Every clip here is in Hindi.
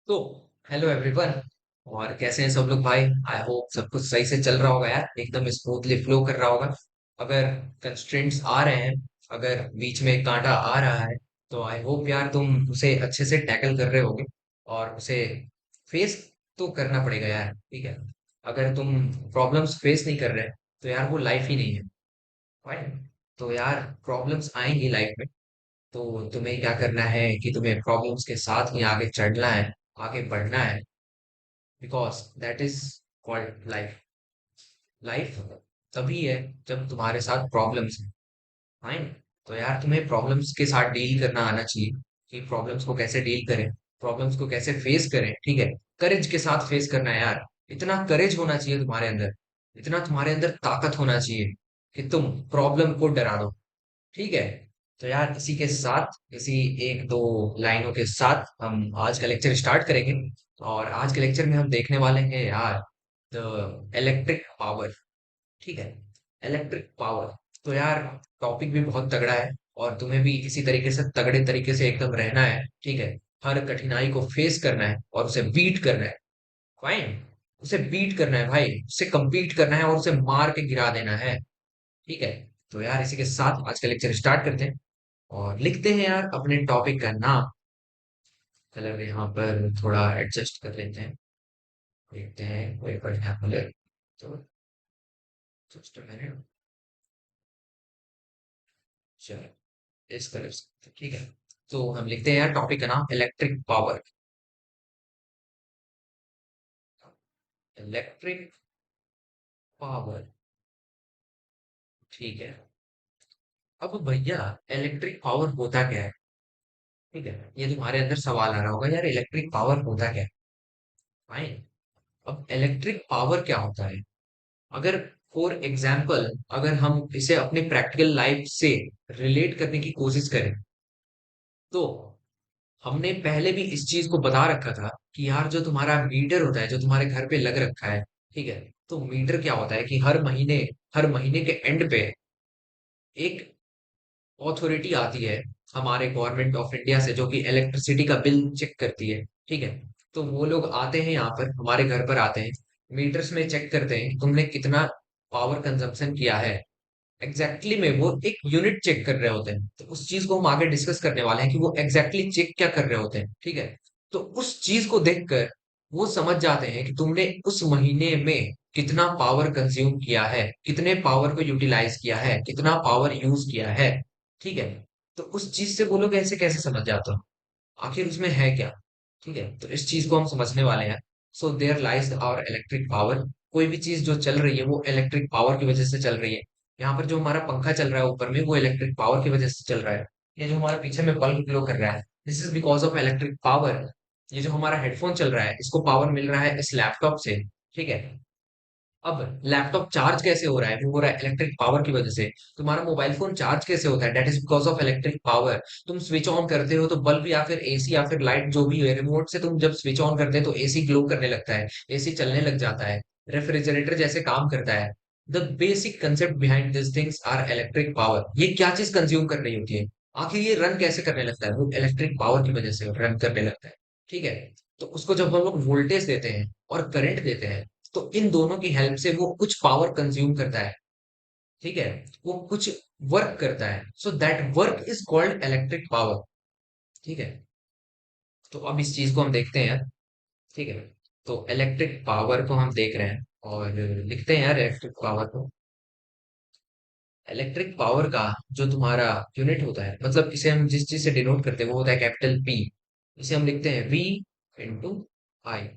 तो हेलो एवरीवन। और कैसे हैं सब लोग भाई? आई होप सब कुछ सही से चल रहा होगा यार, एकदम स्मूथली फ्लो कर रहा होगा। अगर कंस्ट्रेंट्स आ रहे हैं, अगर बीच में कांटा आ रहा है, तो आई होप यार तुम उसे अच्छे से टैकल कर रहे होगे और उसे फेस तो करना पड़ेगा यार, ठीक है। अगर तुम प्रॉब्लम्स फेस नहीं कर रहे तो यार वो लाइफ ही नहीं है। फाइन। तो यार प्रॉब्लम्स आएंगी लाइफ में, तो तुम्हें क्या करना है कि तुम्हें प्रॉब्लम्स के साथ ही आगे चढ़ना है, आगे बढ़ना है। Because that is called life. Life तभी है जब तुम्हारे साथ प्रॉब्लम्स है। फाइन। तो यार तुम्हें प्रॉब्लम्स के साथ डील करना आना चाहिए कि प्रॉब्लम्स को कैसे डील करें, प्रॉब्लम्स को कैसे फेस करें, ठीक है। करेज के साथ फेस करना है यार। इतना करेज होना चाहिए तुम्हारे अंदर, इतना तुम्हारे अंदर ताकत होना चाहिए कि तुम प्रॉब्लम को डरा दो, ठीक है। तो यार इसी के साथ, इसी एक दो लाइनों के साथ हम आज का लेक्चर स्टार्ट करेंगे। और आज के लेक्चर में हम देखने वाले हैं यार द इलेक्ट्रिक पावर, ठीक है। Electric power. तो यार टॉपिक भी बहुत तगड़ा है और तुम्हें भी इसी तरीके से तगड़े तरीके से एकदम रहना है, ठीक है। हर कठिनाई को फेस करना है और उसे बीट करना है। फाइन। उसे बीट करना है भाई, उससे compete करना है और उसे मार के गिरा देना है, ठीक है। तो यार इसी के साथ आज का लेक्चर स्टार्ट करते हैं और लिखते हैं यार अपने टॉपिक का नाम। कलर यहाँ पर थोड़ा एडजस्ट कर लेते हैं, देखते हैं कोई बढ़िया कलर। तो जस्ट मिनट। चलो इस कलर से ठीक है। तो हम लिखते हैं यार टॉपिक का नाम इलेक्ट्रिक पावर। इलेक्ट्रिक पावर, ठीक है। अब भैया इलेक्ट्रिक पावर होता क्या है? ठीक है, ये तुम्हारे अंदर सवाल आ रहा होगा यार इलेक्ट्रिक पावर होता क्या है। फाइन। अब इलेक्ट्रिक पावर क्या होता है? अगर फॉर एग्जाम्पल अगर हम इसे अपने प्रैक्टिकल लाइफ से रिलेट करने की कोशिश करें, तो हमने पहले भी इस चीज को बता रखा था कि यार जो तुम्हारा मीटर होता है, जो तुम्हारे घर पे लग रखा है, ठीक है। तो मीटर क्या होता है कि हर महीने के एंड पे एक अथॉरिटी आती है हमारे गवर्नमेंट ऑफ इंडिया से, जो कि इलेक्ट्रिसिटी का बिल चेक करती है, ठीक है। तो वो लोग आते हैं यहाँ पर, हमारे घर पर आते हैं, मीटर्स में चेक करते हैं तुमने कितना पावर कंजम्पशन किया है। एग्जैक्टली में वो एक यूनिट चेक कर रहे होते हैं, तो उस चीज को हम आगे डिस्कस करने वाले हैं कि वो एग्जैक्टली चेक क्या कर रहे होते हैं, ठीक है। तो उस चीज को देखकर वो समझ जाते हैं कि तुमने उस महीने में कितना पावर कंज्यूम किया है, कितने पावर को यूटिलाइज किया है, कितना पावर यूज किया है, ठीक है। तो उस चीज से वो लोग ऐसे कैसे समझ जाते हो, आखिर उसमें है क्या, ठीक है। तो इस चीज को हम समझने वाले हैं। So there lies our electric power. कोई भी चीज जो चल रही है वो इलेक्ट्रिक पावर की वजह से चल रही है। यहाँ पर जो हमारा पंखा चल रहा है ऊपर में, वो इलेक्ट्रिक पावर की वजह से चल रहा है। ये जो हमारा पीछे में बल्ब ग्लो कर रहा है, this is because of electric power. ये जो हमारा हेडफोन चल रहा है, इसको पावर मिल रहा है इस लैपटॉप से, ठीक है। अब लैपटॉप चार्ज कैसे हो रहा है? वो हो रहा है इलेक्ट्रिक पावर की वजह से। तुम्हारा मोबाइल फोन चार्ज कैसे होता है? That is because of electric power. तुम स्विच ऑन करते हो तो बल्ब या फिर एसी या फिर लाइट जो भी है, रिमोट से तुम जब स्विच ऑन करते हैं तो एसी ग्लो करने लगता है, एसी चलने लग जाता है, रेफ्रिजरेटर जैसे काम करता है। The basic concept behind this things are electric power. ये क्या चीज कंज्यूम कर रही होती है, आखिर ये रन कैसे करने लगता है? वो इलेक्ट्रिक पावर की वजह से रन करने लगता है, ठीक है। तो उसको जब हम लोग वोल्टेज देते हैं और करंट देते हैं, तो इन दोनों की हेल्प से वो कुछ पावर कंज्यूम करता है, ठीक है। वो कुछ वर्क करता है, so that work is called electric power, ठीक है। तो अब इस चीज को हम देखते हैं यार, ठीक है। तो इलेक्ट्रिक पावर को हम देख रहे हैं और लिखते हैं यार इलेक्ट्रिक पावर को। इलेक्ट्रिक पावर का जो तुम्हारा यूनिट होता है, मतलब इसे हम जिस चीज से डिनोट करते हैं वो होता है कैपिटल पी। इसे हम लिखते हैं वी इंटू आई।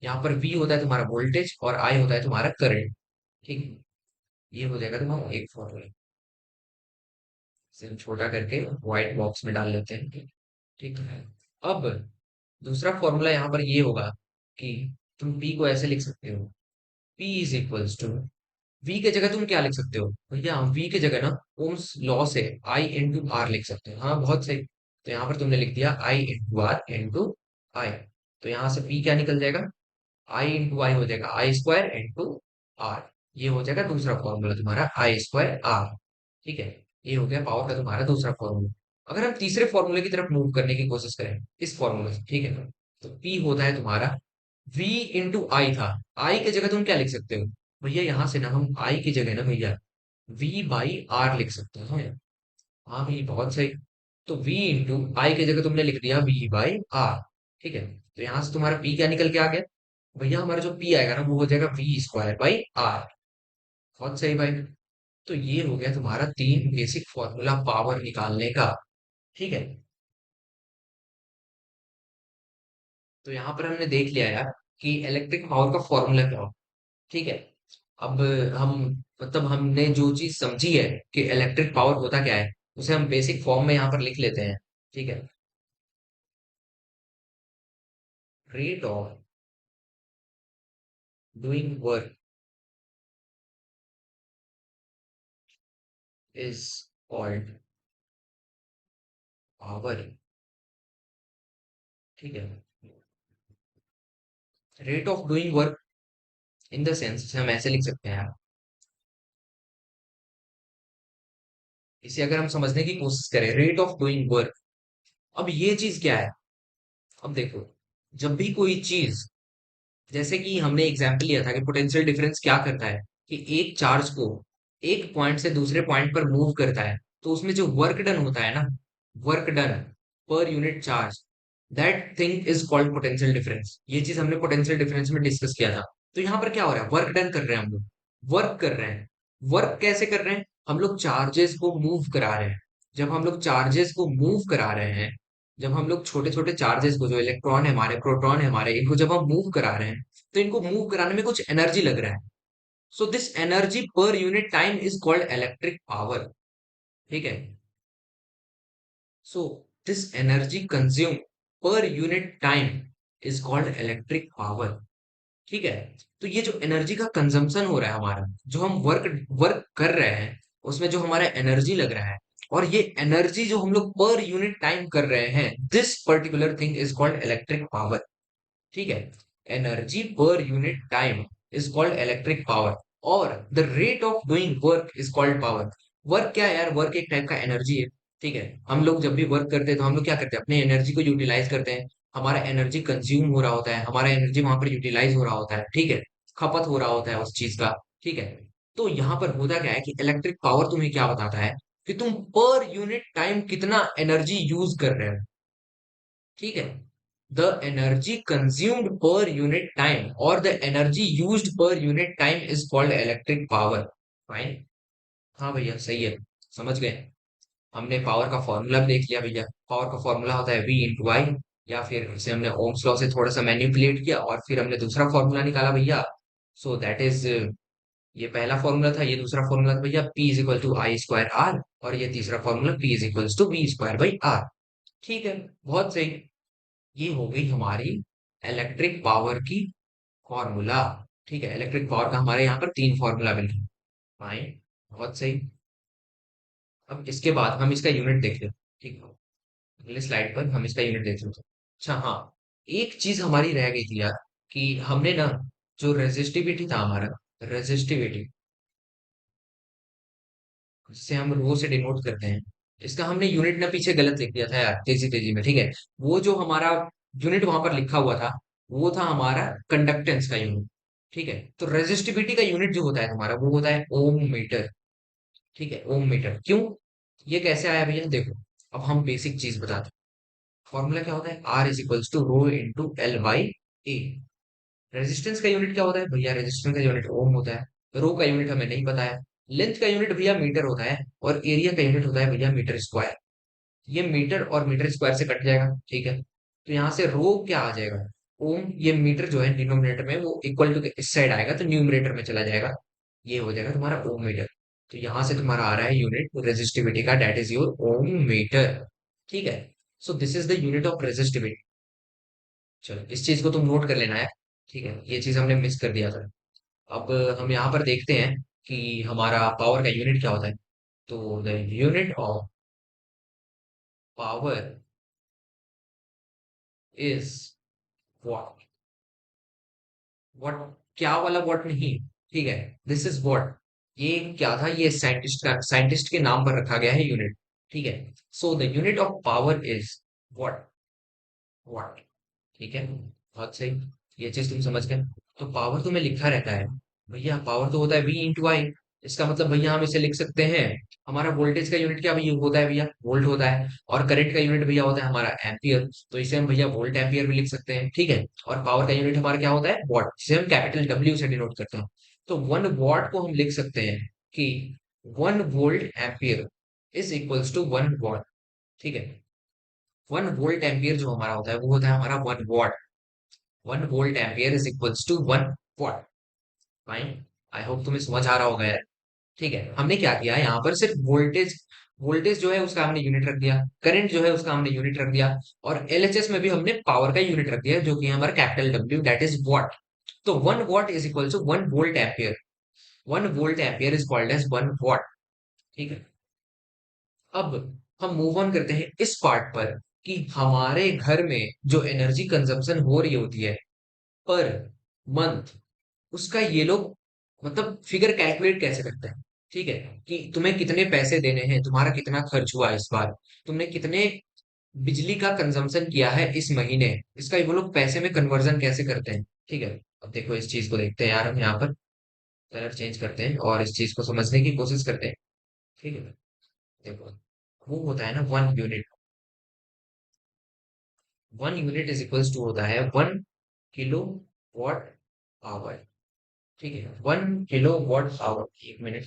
यहाँ पर वी होता है तुम्हारा वोल्टेज और आई होता है तुम्हारा करंट, ठीक है। ये हो जाएगा तुम्हारा एक फॉर्मूला। इसे हम छोटा करके व्हाइट बॉक्स में डाल लेते हैं, ठीक है। अब दूसरा फॉर्मूला यहाँ पर ये होगा कि तुम P को ऐसे लिख सकते हो, P is equals to, V के जगह तुम क्या लिख सकते हो भैया? V के जगह ना ओम्स लॉ से I इंटू आर लिख सकते हो। हाँ बहुत सही। तो यहाँ पर तुमने लिख दिया I इंटू आर इंटू आई। तो यहाँ से P क्या निकल जाएगा? I इंटू आई हो जाएगा आई स्क्वायर इंटू आर। ये हो जाएगा दूसरा फॉर्मूला तुम्हारा आई स्क्वायर आर, ठीक है। ये हो गया पावर का तुम्हारा दूसरा फॉर्मूला। अगर हम तीसरे फॉर्मूले की तरफ मूव करने की कोशिश करें इस फॉर्मूले से, ठीक है, तो P होता है तुम्हारा V इंटू आई था। आई की जगह तुम क्या लिख सकते हो भैया, यहाँ से ना हम आई की जगह ना भैया V बाई आर लिख सकते हो। हाँ भाई बहुत सही। तो V इंटू आई की जगह तुमने लिख दिया V बाई आर। ठीक है, तो यहाँ से तुम्हारा P क्या निकल के आ गया भैया, हमारा जो P आएगा ना वो हो जाएगा V स्क्वायर बाई आर। बहुत सही भाई। तो ये हो गया तुम्हारा तीन बेसिक फॉर्मूला पावर निकालने का। ठीक है, तो यहाँ पर हमने देख लिया यार कि इलेक्ट्रिक पावर का फॉर्मूला क्या हो। ठीक है, अब हम मतलब हमने जो चीज समझी है कि इलेक्ट्रिक पावर होता क्या है, उसे हम बेसिक फॉर्म में यहाँ पर लिख लेते हैं। ठीक है, rate of doing work is called power. ठीक है, rate of doing work in the sense हम ऐसे लिख सकते हैं यार, इसे अगर हम समझने की कोशिश करें, रेट ऑफ डूइंग वर्क, अब ये चीज क्या है। अब देखो, जब भी कोई चीज, जैसे कि हमने एग्जाम्पल लिया था कि पोटेंशियल डिफरेंस क्या करता है, कि एक चार्ज को एक पॉइंट से दूसरे पॉइंट पर मूव करता है, तो उसमें जो वर्क डन होता है ना, work done per unit charge, that thing is called potential difference. ये चीज हमने पोटेंशियल डिफरेंस में डिस्कस किया था। तो यहाँ पर क्या हो रहा है, वर्क डन कर रहे हैं हम लोग, वर्क कर रहे हैं। वर्क कैसे कर रहे हैं, हम लोग चार्जेस को मूव करा रहे हैं। जब हम लोग चार्जेस को मूव करा रहे हैं, जब हम लोग छोटे छोटे चार्जेस को, जो इलेक्ट्रॉन है हमारे, प्रोटॉन है हमारे, इनको जब हम मूव करा रहे हैं, तो इनको मूव कराने में कुछ एनर्जी लग रहा है। So this energy per unit time is called electric power. ठीक है, सो दिस एनर्जी कंज्यूम पर unit time is called electric power. ठीक है, तो ये जो एनर्जी का कंजम्पशन हो रहा है हमारा, जो हम वर्क वर्क कर रहे हैं, उसमें जो हमारा एनर्जी लग रहा है, और ये एनर्जी जो हम लोग पर यूनिट टाइम कर रहे हैं, this particular thing is called electric power. ठीक है, energy per unit time is called electric power, और the rate of doing work is called power. Work क्या है यार, वर्क एक टाइप का एनर्जी है। ठीक है, हम लोग जब भी वर्क करते हैं तो हम लोग क्या करते हैं, अपने एनर्जी को यूटिलाइज करते हैं। हमारा एनर्जी कंज्यूम हो रहा होता है, हमारा एनर्जी वहां पर यूटिलाइज हो रहा होता है। ठीक है, खपत हो रहा होता है उस चीज का। ठीक है, तो यहाँ पर होता क्या है कि इलेक्ट्रिक पावर तुम्हें क्या बताता है, कि तुम पर यूनिट टाइम कितना एनर्जी यूज कर रहे हो। ठीक है, the energy consumed per unit time or the energy used per unit time is called electric power. Fine, हाँ भैया सही है, समझ गए। हमने पावर का फॉर्मूला भी देख लिया भैया। पावर का फॉर्मूला होता है V इंटू आई, या फिर इसे हमने ओम्स लॉ से थोड़ा सा मैनिपुलेट किया और फिर हमने दूसरा फॉर्मूला निकाला भैया। सो दैट इज, ये पहला फॉर्मूला था, ये दूसरा फॉर्मूला था भैया P is equal to I square R, और ये तीसरा formula P is equal to V square by R. ठीक है, बहुत सही। ये हो गई हमारी इलेक्ट्रिक पावर की फॉर्मूला। ठीक है, इलेक्ट्रिक पावर का हमारे यहाँ पर तीन फॉर्मूला मिल गए। फाइन, बहुत सही। अब इसके बाद हम इसका यूनिट देख लेते हैं। ठीक है, अगले स्लाइड पर हम इसका यूनिट देख लेते हैं। अच्छा हाँ, एक चीज हमारी रह गई थी यार, कि हमने ना, जो रेजिस्टिविटी था हमारा, रेजिस्टिविटी, जिसे हम रो से डिनोट करते हैं, इसका हमने यूनिट ना पीछे गलत लिख दिया था यार, तेजी तेजी में। ठीक है, वो जो हमारा यूनिट वहां पर लिखा हुआ था, वो था हमारा कंडक्टेंस का यूनिट। ठीक है, तो रेजिस्टिविटी का यूनिट जो होता है तुम्हारा, वो होता है ओम मीटर। ठीक है, ओम मीटर। क्यों, ये कैसे आया भैया, देखो, अब हम बेसिक चीज बताते हैं। फॉर्मूला क्या होता है, R is equals to rho into L by A. Resistance का यूनिट क्या होता है भैया, रेजिस्टेंस का यूनिट ओम होता है। रो का यूनिट हमें नहीं पता है। लेंथ का यूनिट भैया मीटर होता है, और एरिया का यूनिट होता है भैया मीटर स्क्वायर। ये मीटर और मीटर स्क्वायर से कट जाएगा। ठीक है, तो यहाँ से रो क्या आ जाएगा, ओम। ये मीटर जो है डिनोमिनेटर में, वो इक्वल टू के इस साइड आएगा तो न्यूमरेटर में चला जाएगा। ये हो जाएगा तुम्हारा ओम मीटर। तो यहाँ से तुम्हारा आ रहा है यूनिट रेजिस्टिविटी का, that is your ohm metre. ठीक है, so this is the unit of resistivity. चलो इस चीज को तुम नोट कर लेना है। ठीक है, ये चीज हमने मिस कर दिया था। अब हम यहाँ पर देखते हैं कि हमारा पावर का यूनिट क्या होता है। तो the unit of power is what. What, क्या वाला वॉट नहीं। ठीक है, दिस इज वॉट। ये क्या था, ये साइंटिस्ट के नाम पर रखा गया है यूनिट। ठीक है, so the unit of power is what, what. ठीक है, बहुत सही। ये चीज तुम समझ गए। तो पावर तो में लिखा रहता है भैया, पावर तो होता है V इंटू आई। इसका मतलब भैया हम इसे लिख सकते हैं, हमारा वोल्टेज का यूनिट क्या भैया होता है, भैया वोल्ट होता है। और करंट का यूनिट भैया होता है हमारा एम्पियर, तो इसे हम भैया वोल्ट एम्पियर भी लिख सकते हैं, ठीक है। और पावर का यूनिट हमारा क्या होता है, वॉट, जिसे हम कैपिटल W से डिनोट करते हैं। तो 1 वॉट को हम लिख सकते हैं कि 1 volt ampere is equals to 1 watt, ठीक है। 1 वोल्ट एम्पियर जो हमारा होता है वो होता है हमारा 1 watt. 1 volt ampere is equals to 1 watt. Fine, I hope तुम्हें समझ आ रहा होगा यार। ठीक है, हमने क्या किया यहाँ पर, सिर्फ वोल्टेज, वोल्टेज जो है उसका हमने यूनिट रख दिया, करंट जो है उसका हमने यूनिट रख दिया, और एलएचएस में भी हमने पावर का यूनिट रख दिया जो कि है हमारा capital W, that is watt. तो 1 watt is equal to 1 volt ampere. 1 volt ampere is called as 1 watt, ठीक है। अब हम मूव ऑन करते हैं इस पार्ट पर कि हमारे घर में जो एनर्जी कंजप्शन हो रही होती है पर मंथ, उसका ये लोग मतलब फिगर कैलकुलेट कैसे करते हैं, ठीक है। कि तुम्हें कितने पैसे देने हैं, तुम्हारा कितना खर्च हुआ इस बार, तुमने कितने बिजली का कंजम्पशन किया है इस महीने, इसका ये वो लोग पैसे में कन्वर्जन कैसे करते हैं, ठीक है। अब देखो इस चीज को देखते हैं यार, हम यहाँ पर कलर चेंज करते हैं और इस चीज को समझने की कोशिश करते हैं, ठीक है। देखो, वो होता है ना 1 unit. 1 unit is equals to होता है 1 किलो वॉट आवर, ठीक है। 1 किलो वॉट आवर, 1 मिनट।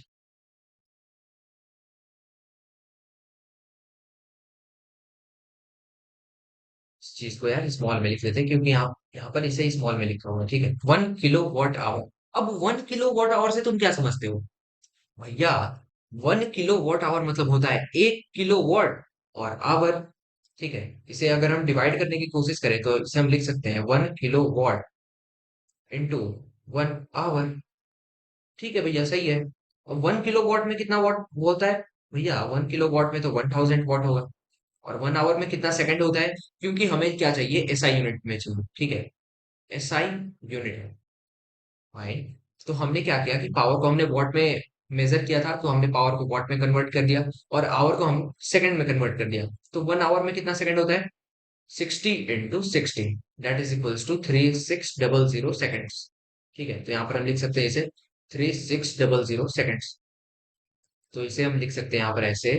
इस चीज को यार स्मॉल में लिख लेते हैं क्योंकि यहाँ पर इसे स्मॉल में लिखा हुआ है, ठीक है। 1 किलो वॉट आवर। अब 1 किलो वॉट आवर से तुम क्या समझते हो भैया, 1 किलो वॉट आवर मतलब होता है 1 किलो वॉट और आवर, ठीक है। इसे अगर हम डिवाइड करने की कोशिश करें तो इसे हम लिख सकते हैं 1 किलो वॉट इंटू 1 आवर, ठीक है भैया, सही है। और 1 किलो वॉट में कितना वॉट होता है भैया, 1 किलो वॉट में तो 1000 वॉट होगा। और 1 आवर में कितना सेकंड होता है, क्योंकि हमें क्या चाहिए, एसआई यूनिट में चाहिए, ठीक है। एसआई यूनिट है, फाइन। तो हमने क्या किया कि पावर को हमने वॉट में मेजर किया था, तो हमने पावर को वॉट में कन्वर्ट कर दिया, और आवर को हम सेकंड में कन्वर्ट कर दिया। तो 1 आवर में कितना सेकंड होता है, 60 × 60, that is equals to 3600 seconds, ठीक है। तो यहाँ पर हम लिख सकते हैं इसे 3600 सेकेंड्स। तो इसे हम लिख सकते हैं यहाँ पर ऐसे,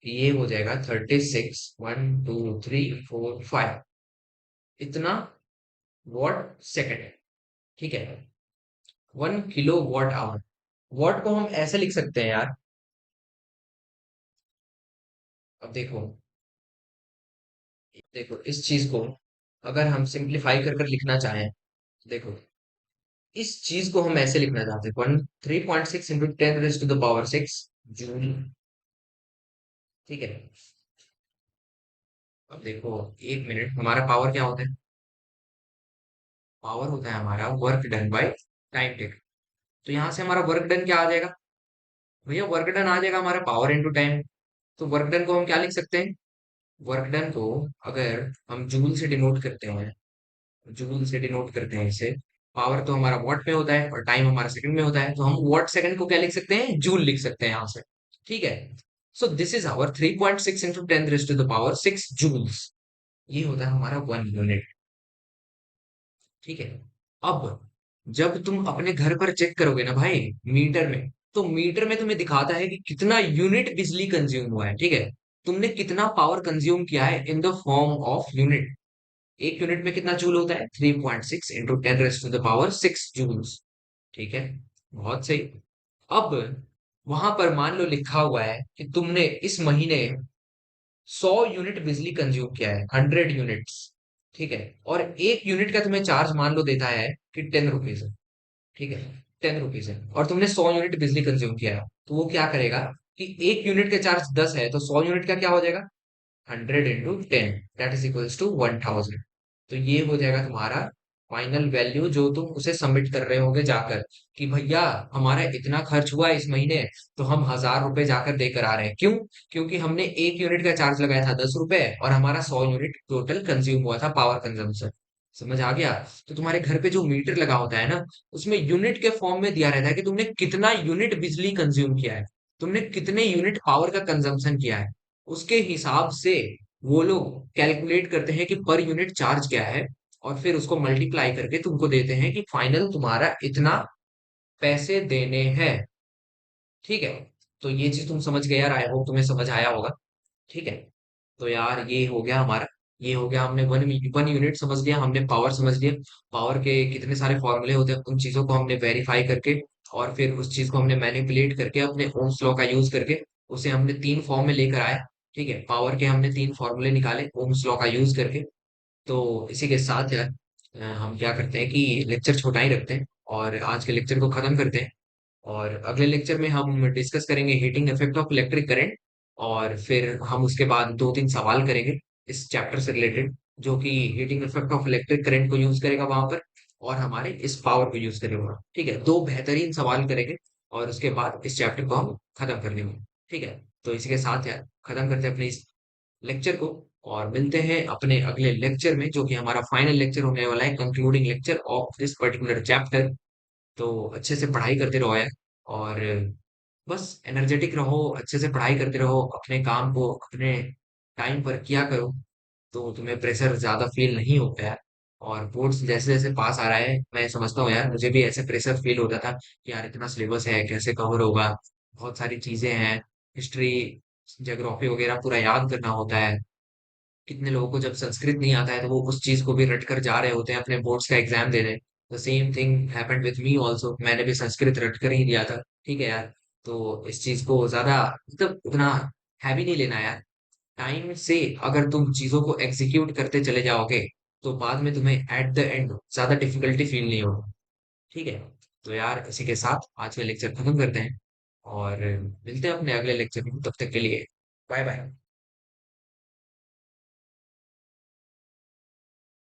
ये हो जाएगा 36, 1 2 3 4 5, इतना वॉट सेकंड है, ठीक है। 1 किलो वॉट आवर, वॉट को हम ऐसे लिख सकते हैं यार। अब देखो, देखो इस चीज को अगर हम सिंप्लीफाई कर कर लिखना चाहें, देखो इस चीज को हम ऐसे लिखना चाहते हैं, 3.6 × 10⁻⁶ जूल, ठीक है। अब देखो, 1 मिनट हमारा पावर क्या होता है, पावर होता है हमारा work done by time take. तो यहाँ से हमारा वर्क डन क्या आ जाएगा भैया, वर्क डन आ जाएगा हमारा पावर इनटू टाइम। तो वर्क डन को हम क्या लिख सकते हैं, वर्क डन को अगर हम जूल से डिनोट करते हैं, जूल से डिनोट करते हैं इसे, पावर तो हमारा वॉट में होता है और टाइम हमारा सेकंड में होता है, तो हम वॉट सेकंड को क्या लिख सकते हैं, जूल लिख सकते हैं यहाँ से, ठीक है। सो दिस इज आवर 3.6 × 10⁻⁶ ये होता है हमारा 1 यूनिट, ठीक है। अब जब तुम अपने घर पर चेक करोगे ना भाई, मीटर में, तो मीटर में तुम्हें दिखाता है कि कितना यूनिट बिजली कंज्यूम हुआ है, ठीक है। तुमने कितना पावर कंज्यूम किया है in the form of unit. 1 unit में कितना जूल होता है, 3.6 × 10⁻⁶ जूल्स, ठीक है। बहुत सही। अब वहां पर मान लो लिखा हुआ है कि तुमने इस महीने 100 यूनिट बिजली कंज्यूम किया है, 100 यूनिट्स, ठीक है। और 1 यूनिट का तुम्हें चार्ज मान लो देता है कि 10 रुपीज है, ठीक है। 10 रुपीज है और तुमने 100 यूनिट बिजली कंज्यूम किया है, तो वो क्या करेगा कि 1 यूनिट का चार्ज 10 है, तो 100 यूनिट का क्या हो जाएगा, 100 × 10, दैट इज इक्वल्स टू 1000। तो ये हो जाएगा तुम्हारा फाइनल वैल्यू जो तुम उसे सबमिट कर रहे होगे जाकर, कि भैया हमारा इतना खर्च हुआ है इस महीने, तो हम 1000 रुपए जाकर देकर आ रहे हैं, क्यों, क्योंकि हमने 1 यूनिट का चार्ज लगाया था 10 रुपए और हमारा 100 यूनिट टोटल कंज्यूम हुआ था पावर कंजम्पशन। समझ आ गया। तो तुम्हारे घर पे जो मीटर लगा होता है ना, उसमें यूनिट के फॉर्म में दिया रहता है कि तुमने कितना यूनिट बिजली कंज्यूम किया है, तुमने कितने यूनिट पावर का कंजम्पशन किया है, उसके हिसाब से वो लोग कैलकुलेट करते हैं कि पर यूनिट चार्ज क्या है, और फिर उसको मल्टीप्लाई करके तुमको देते हैं कि फाइनल तुम्हारा इतना पैसे देने हैं। ठीक है, तो ये चीज तुम समझ गए यार, आई होप तुम्हें समझ आया होगा। ठीक है, तो यार ये हो गया हमारा, ये हो गया, हमने वन यूनिट समझ लिया, हमने पावर समझ लिया, पावर के कितने सारे फॉर्मूले होते हैं उन चीजों को हमने वेरीफाई करके, और फिर उस चीज को हमने मैनिपुलेट करके अपने ओम्स लॉ का यूज करके उसे हमने तीन फॉर्म में लेकर आए। ठीक है, पावर के हमने तीन फॉर्मूले निकाले ओम्स लॉ का यूज करके। तो इसी के साथ यार हम क्या करते हैं कि लेक्चर छोटा ही रखते हैं और आज के लेक्चर को खत्म करते हैं। और अगले लेक्चर में हम डिस्कस करेंगे heating effect of electric current, और फिर हम उसके बाद दो तीन सवाल करेंगे इस चैप्टर से रिलेटेड, जो कि heating effect of electric current को यूज करेगा वहां पर, और हमारे इस पावर को यूज करेगा। ठीक है, दो बेहतरीन सवाल करेंगे और उसके बाद इस चैप्टर को हम खत्म कर देंगे। ठीक है, तो इसी के साथ यार खत्म करते हैं अपने इस लेक्चर को, और मिलते हैं अपने अगले लेक्चर में, जो कि हमारा फाइनल लेक्चर होने वाला है, concluding lecture of this particular chapter. तो अच्छे से पढ़ाई करते रहो यार, और बस एनर्जेटिक रहो, अच्छे से पढ़ाई करते रहो, अपने काम को अपने टाइम पर किया करो, तो तुम्हें प्रेशर ज्यादा फील नहीं होता है। और बोर्ड्स जैसे जैसे पास आ रहा है, मैं समझता हूँ यार, मुझे भी ऐसे प्रेशर फील होता था कि यार इतना सिलेबस है, कैसे कवर होगा, बहुत सारी चीजें हैं, हिस्ट्री, ज्योग्राफी वगैरह पूरा याद करना होता है। कितने लोगों को जब संस्कृत नहीं आता है तो वो उस चीज को भी रट कर जा रहे होते हैं अपने बोर्ड्स का एग्जाम देने। The same thing happened with me also, मैंने भी संस्कृत रट कर ही दिया था। ठीक है यार, तो इस चीज को ज्यादा मतलब उतना हैवी नहीं लेना यार। टाइम से अगर तुम चीजों को एग्जीक्यूट करते चले जाओगे तो बाद में तुम्हें एट द एंड ज्यादा डिफिकल्टी फील नहीं होगी। ठीक है, तो यार इसी के साथ आज का लेक्चर खत्म करते हैं और मिलते हैं अपने अगले लेक्चर में, तब तक के लिए बाय बाय।